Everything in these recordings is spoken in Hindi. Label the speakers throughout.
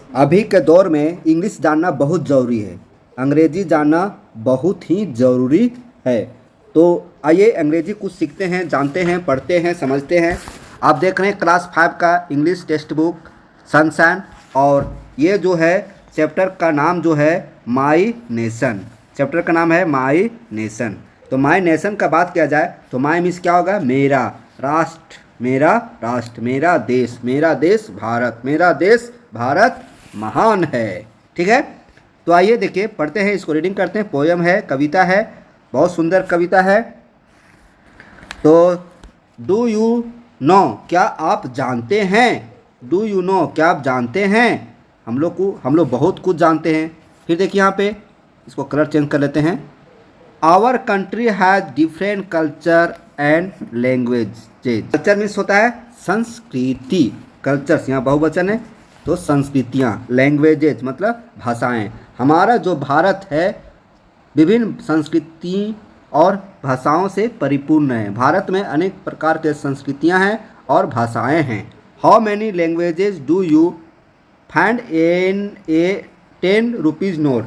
Speaker 1: अभी के दौर में इंग्लिश जानना बहुत ज़रूरी है, अंग्रेज़ी जानना बहुत ही ज़रूरी है। तो आइए अंग्रेज़ी कुछ सीखते हैं, जानते हैं, पढ़ते हैं, समझते हैं। आप देख रहे हैं क्लास 5 का इंग्लिश टेक्स्ट बुक सनशाइन, और ये जो है चैप्टर का नाम जो है माई नेशन। चैप्टर का नाम है माई नेशन। तो माई नेशन का बात किया जाए तो माई मीन्स क्या होगा? मेरा राष्ट्र, मेरा राष्ट्र, मेरा देश भारत, मेरा देश भारत महान है। ठीक है, तो आइए देखिए पढ़ते हैं, इसको रीडिंग करते हैं। पोयम है, कविता है, बहुत सुंदर कविता है। तो डू यू नो, क्या आप जानते हैं? डू यू नो, क्या आप जानते हैं? हम लोग बहुत कुछ जानते हैं। फिर देखिए यहाँ पे इसको कलर चेंज कर लेते हैं। Our country has different culture and languages. Culture means होता है संस्कृति, कल्चर्स यहाँ बहुवचन है, तो संस्कृतियाँ। लैंग्वेजेज मतलब भाषाएं। हमारा जो भारत है विभिन्न संस्कृति और भाषाओं से परिपूर्ण है। भारत में अनेक प्रकार के संस्कृतियाँ हैं और भाषाएं हैं। How many languages do you find in A 10 rupees note?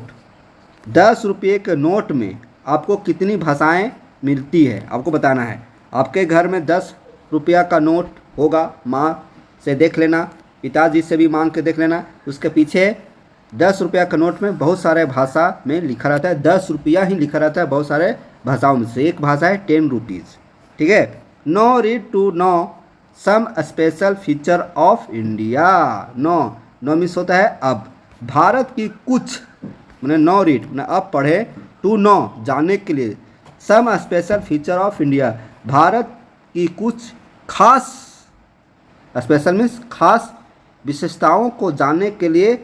Speaker 1: 10 रुपये के नोट में आपको कितनी भाषाएं मिलती है, आपको बताना है। आपके घर में 10 रुपया का नोट होगा, माँ से देख लेना, पिताजी से भी मांग के देख लेना। उसके पीछे 10 रुपया का नोट में बहुत सारे भाषा में लिखा रहता है, 10 रुपया ही लिखा रहता है बहुत सारे भाषाओं में से। एक भाषा है 10 रुपीज़। ठीक है। No read to know some special feature of India. Know means होता है अब। भारत की कुछ, मैंने नो रीड मैंने अब पढ़े, टू नो जानने के लिए, some special feature of India भारत की कुछ खास, स्पेशल मीन्स खास विशेषताओं को जानने के लिए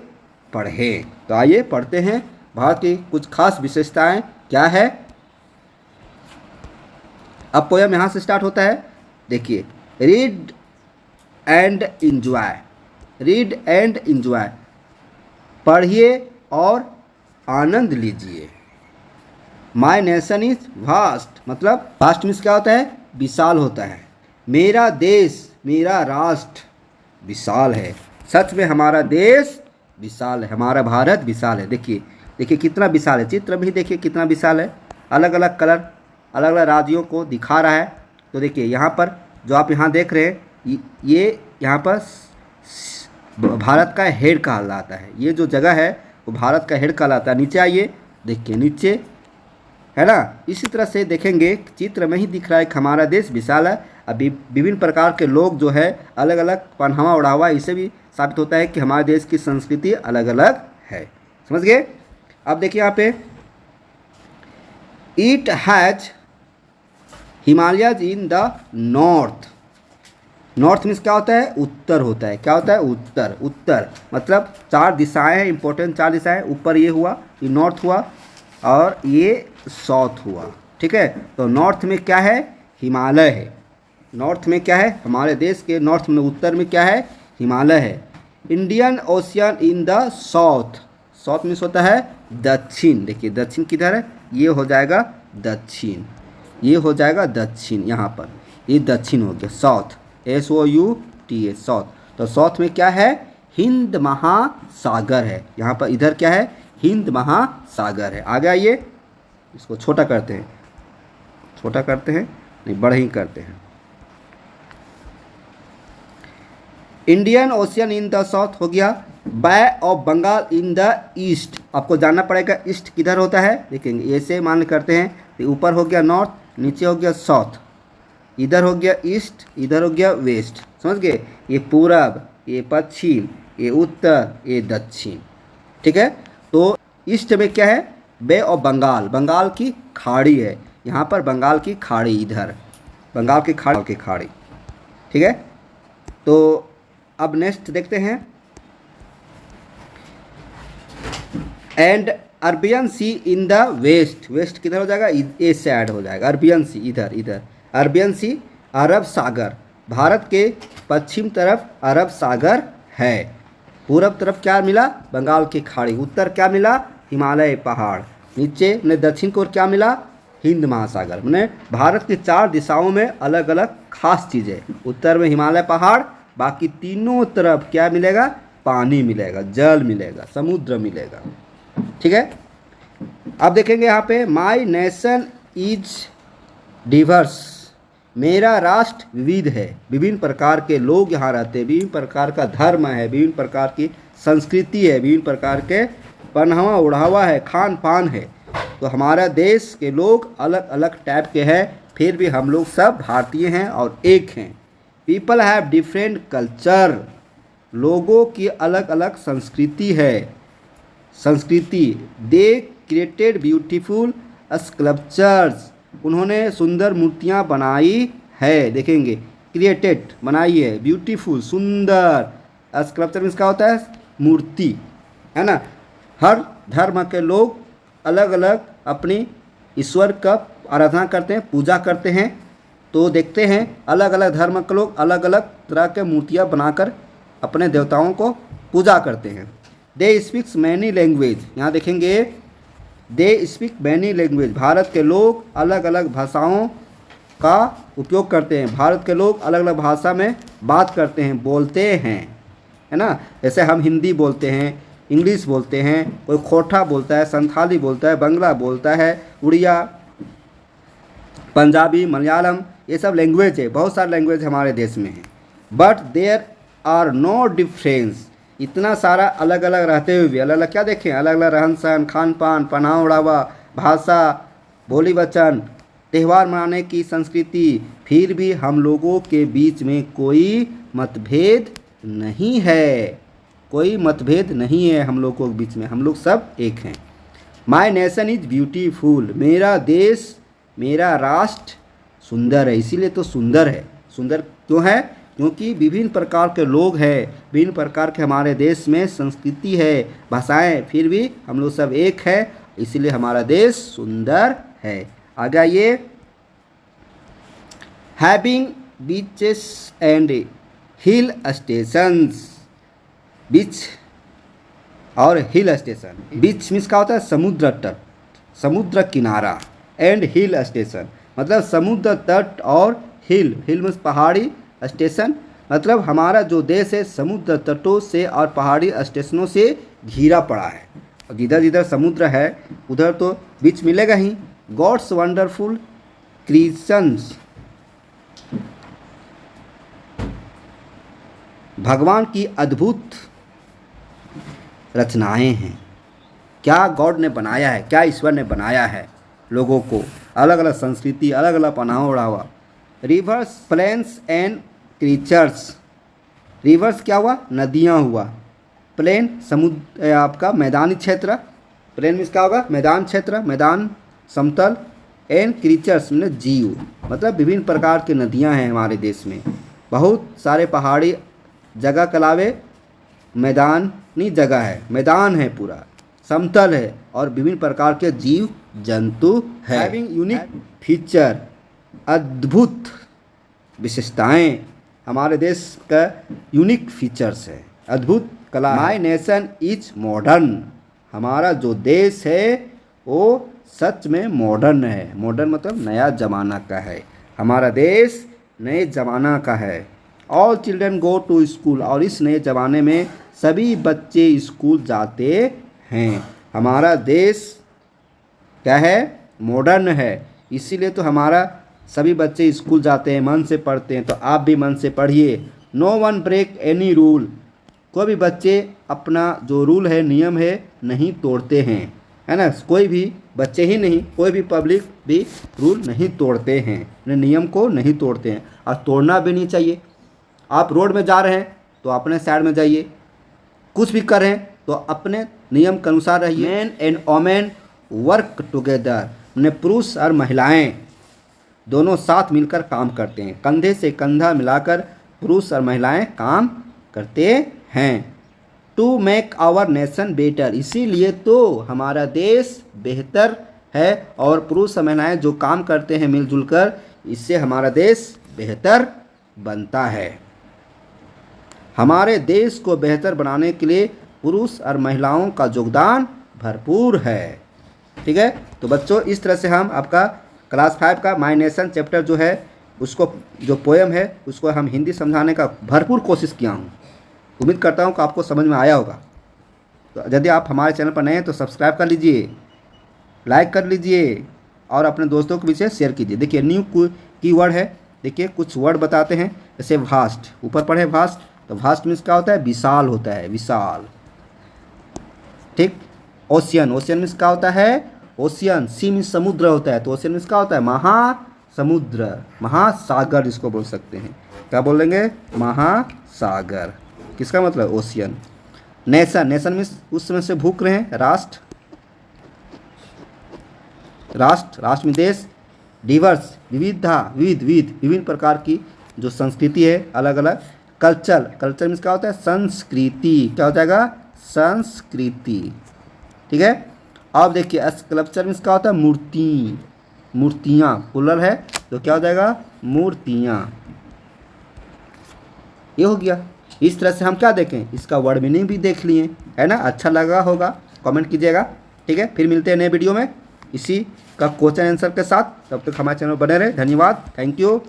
Speaker 1: पढ़ें। तो आइए पढ़ते हैं भारत की कुछ खास विशेषताएं क्या है। अब पोयम यहाँ से स्टार्ट होता है। देखिए, read and enjoy, read and enjoy, पढ़िए और आनंद लीजिए। माई नेशन इज वास्ट, मतलब वास्ट मीन्स क्या होता है? विशाल होता है। मेरा देश, मेरा राष्ट्र विशाल है। सच में हमारा देश विशाल है, हमारा भारत विशाल है। देखिए देखिए कितना विशाल है, चित्र भी देखिए कितना विशाल है। अलग अलग कलर अलग अलग राज्यों को दिखा रहा है। तो देखिए यहाँ पर जो आप यहाँ देख रहे हैं, ये यहाँ पर भारत का हेड कहलाता है। ये जो जगह है वो भारत का हेड कहलाता है। नीचे आइए, देखिए नीचे है ना। इसी तरह से देखेंगे चित्र में ही दिख रहा है कि हमारा देश विशाल है। अभी विभिन्न प्रकार के लोग जो है अलग अलग पहनावा ओढ़ा हुआ, इससे भी साबित होता है कि हमारे देश की संस्कृति अलग अलग है। समझ गए? अब देखिए यहाँ पे, it has Himalayas in the north. North means क्या होता है? उत्तर होता है। क्या होता है? उत्तर। उत्तर मतलब 4 दिशाएं हैं, इंपॉर्टेंट 4 दिशाएं। ऊपर ये हुआ, ये नॉर्थ हुआ, और ये साउथ हुआ। ठीक है। तो नॉर्थ में क्या है? हिमालय है। नॉर्थ में क्या है? हमारे देश के नॉर्थ में, उत्तर में क्या है? हिमालय है। Indian Ocean in the south. South means होता है दक्षिण। देखिए दक्षिण किधर है? ये हो जाएगा दक्षिण, ये हो जाएगा दक्षिण। यहाँ पर ये दक्षिण हो गया, साउथ, SOUTH, साउथ। तो साउथ में क्या है? हिंद महासागर है। यहाँ पर इधर क्या है? हिंद महासागर है। आगे आइए, इसको छोटा करते हैं, छोटा करते हैं नहीं, बड़ा ही करते हैं। Indian Ocean in the south हो गया। Bay of Bengal in the east. आपको जानना पड़ेगा ईस्ट किधर होता है। देखेंगे ऐसे मान करते हैं, तो ऊपर हो गया नॉर्थ, नीचे हो गया साउथ, इधर हो गया ईस्ट, इधर हो गया वेस्ट। समझ गए? ये पूरब, ये पश्चिम, ये उत्तर, ये दक्षिण। ठीक है। तो ईस्ट में क्या है? बे ऑफ बंगाल, बंगाल की खाड़ी है। यहाँ पर बंगाल की खाड़ी, इधर बंगाल की खाड़ी। ठीक है। तो अब नेक्स्ट देखते हैं। And Arabian Sea in the west. West किधर हो जाएगा? ए से ऐड हो जाएगा। अरबियन सी इधर, इधर अरबियन सी, अरब सागर। भारत के पश्चिम तरफ अरब सागर है। पूरब तरफ क्या मिला? बंगाल की खाड़ी। उत्तर क्या मिला? हिमालय पहाड़। नीचे ने दक्षिण को क्या मिला? हिंद महासागर। मैंने भारत की 4 दिशाओं में अलग अलग खास चीज़ें। उत्तर में हिमालय पहाड़, बाकी तीनों तरफ क्या मिलेगा? पानी मिलेगा, जल मिलेगा, समुद्र मिलेगा। ठीक है। अब देखेंगे यहाँ पे माई नेशन इज डिवर्स, मेरा राष्ट्र विविध है, विभिन्न प्रकार के लोग यहाँ रहते हैं, विभिन्न प्रकार का धर्म है, विभिन्न प्रकार की संस्कृति है, विभिन्न प्रकार के पहनावा ओढ़ावा है, खान पान है। तो हमारा देश के लोग अलग अलग टाइप के हैं, फिर भी हम लोग सब भारतीय हैं और एक हैं। पीपल हैव डिफरेंट कल्चर, लोगों की अलग अलग संस्कृति है, संस्कृति। दे क्रिएटेड ब्यूटीफुल स्कल्पचर्स, उन्होंने सुंदर मूर्तियाँ बनाई है। देखेंगे क्रिएटेड बनाई है, ब्यूटीफुल सुंदर, स्कल्पचर मीन्स क्या होता है, मूर्ति, है ना। हर धर्म के लोग अलग अलग अपनी ईश्वर का आराधना करते हैं, पूजा करते हैं। तो देखते हैं अलग अलग धर्म के लोग अलग अलग तरह के मूर्तियाँ बनाकर अपने देवताओं को पूजा करते हैं। दे स्पीक्स मैनी लैंग्वेज, यहाँ देखेंगे they speak many language, Bharat के लोग अलग अलग भाषाओं का उपयोग करते हैं, भारत के लोग अलग अलग भाषा में बात करते हैं, बोलते हैं, है ना। जैसे हम हिंदी बोलते हैं, इंग्लिश बोलते हैं, कोई खोटा बोलता है, संथाली बोलता है, बंगला बोलता है, उड़िया, पंजाबी, मलयालम, ये सब लैंग्वेज है, बहुत सारे लैंग्वेज हमारे देश में है। But there are no difference, इतना सारा अलग अलग रहते हुए भी अलग अलग क्या देखें, अलग अलग रहन सहन, खान पान, पहनावा ओढ़ावा, भाषा, बोली वचन, त्यौहार मनाने की संस्कृति, फिर भी हम लोगों के बीच में कोई मतभेद नहीं है, कोई मतभेद नहीं है हम लोगों के बीच में, हम लोग सब एक हैं। माई नेशन इज ब्यूटीफुल, मेरा देश, मेरा राष्ट्र सुंदर है, इसीलिए तो सुंदर है। सुंदर क्यों है? क्योंकि विभिन्न प्रकार के लोग हैं, विभिन्न प्रकार के हमारे देश में संस्कृति है, भाषाएं, फिर भी हम लोग सब एक है, इसीलिए हमारा देश सुंदर है। आगे आइए, having beaches and hill stations, beach और हिल स्टेशन। बीच मीन्स क्या होता है, समुद्र तट, समुद्र किनारा, एंड हिल स्टेशन मतलब समुद्र तट, और हिल, हिल मीन्स पहाड़ी, स्टेशन मतलब हमारा जो देश है समुद्र तटों से और पहाड़ी स्टेशनों से घिरा पड़ा है। और जिधर जिधर समुद्र है उधर तो बीच मिलेगा ही। गॉड्स वंडरफुल क्रिएशंस, भगवान की अद्भुत रचनाएं हैं। क्या गॉड ने बनाया है, क्या ईश्वर ने बनाया है लोगों को, अलग अलग संस्कृति, अलग अलग पहनावा ओढ़ावा। Rivers, plains and creatures, rivers क्या हुआ, नदियाँ हुआ, प्लेन समुद्र आपका मैदानी क्षेत्र, प्लेन मीन्स क्या होगा, मैदान क्षेत्र, मैदान समतल, एंड क्रीचर्स मतलब जीव, मतलब विभिन्न प्रकार की नदियाँ हैं हमारे देश में, बहुत सारे पहाड़ी जगह के अलावे मैदानी जगह है, मैदान है पूरा, समतल है, और विभिन्न प्रकार के जीव जंतु है। हैविंग यूनिक फीचर, अद्भुत विशेषताएं, हमारे देश का यूनिक फीचर्स है, अद्भुत कला। माई नेशन इज मॉडर्न, हमारा जो देश है वो सच में मॉडर्न है। मॉडर्न मतलब नया ज़माना का है, हमारा देश नए ज़माना का है। All children go to school, और इस नए ज़माने में सभी बच्चे स्कूल जाते हैं। हमारा देश क्या है, मॉडर्न है, इसीलिए तो हमारा सभी बच्चे स्कूल जाते हैं, मन से पढ़ते हैं। तो आप भी मन से पढ़िए। No one break any rule, कोई भी बच्चे अपना जो रूल है, नियम है, नहीं तोड़ते हैं, है ना। कोई भी बच्चे ही नहीं, कोई भी पब्लिक भी रूल नहीं तोड़ते हैं, नियम को नहीं तोड़ते हैं, और तोड़ना भी नहीं चाहिए। आप रोड में जा रहे हैं तो अपने साइड में जाइए, कुछ भी कर रहे हैं तो अपने नियम के अनुसार रहिए। Man and women work together, पुरुष और महिलाएं दोनों साथ मिलकर काम करते हैं, कंधे से कंधा मिलाकर पुरुष और महिलाएं काम करते हैं। To make our nation better, इसीलिए तो हमारा देश बेहतर है, और पुरुष और महिलाएं जो काम करते हैं मिलजुल कर, इससे हमारा देश बेहतर बनता है। हमारे देश को बेहतर बनाने के लिए पुरुष और महिलाओं का योगदान भरपूर है। ठीक है, तो बच्चों इस तरह से हम आपका क्लास 5 का माय नेशन चैप्टर जो है उसको, जो पोएम है उसको हम हिंदी समझाने का भरपूर कोशिश किया हूँ। उम्मीद करता हूँ कि आपको समझ में आया होगा। तो यदि आप हमारे चैनल पर नए हैं तो सब्सक्राइब कर लीजिए, लाइक कर लीजिए और अपने दोस्तों के बीच शेयर कीजिए। देखिए न्यू कीवर्ड है, देखिए कुछ वर्ड बताते हैं। जैसे वास्ट, ऊपर पढ़े वास्ट, तो वास्ट मीन्स क्या होता है? विशाल होता है, विशाल। ठीक। ओशियन, ओशियन मीन्स क्या होता है? ओशियन, सी मीन्स समुद्र होता है, तो ओशियन मीन्स क्या होता है? महासमुद्र, महासागर जिसको बोल सकते हैं। क्या बोलेंगे? महासागर। किसका मतलब? ओशियन। नेशन, नेशन मीन्स उस समय से भूख रहे हैं, राष्ट्र, राष्ट्र, राष्ट्र में देश। डिवर्स, विविधता, विविध, विविध, विभिन्न प्रकार की जो संस्कृति है, अलग अलग। कल्चर, कल्चर मीन्स क्या होता है? संस्कृति। क्या हो जाएगा? संस्कृति। ठीक है। अब देखिए स्कल्पचर मीन्स क्या होता है? मूर्ति, मूर्तियाँ, प्लुरल है तो क्या हो जाएगा? मूर्तियाँ। ये हो गया। इस तरह से हम क्या देखें? इसका वर्ड मीनिंग भी देख लिए, है ना? अच्छा लगा होगा, कमेंट कीजिएगा। ठीक है, फिर मिलते हैं नए वीडियो में इसी का क्वेश्चन आंसर के साथ। तब तक हमारे चैनल बने रहे। धन्यवाद, थैंक यू।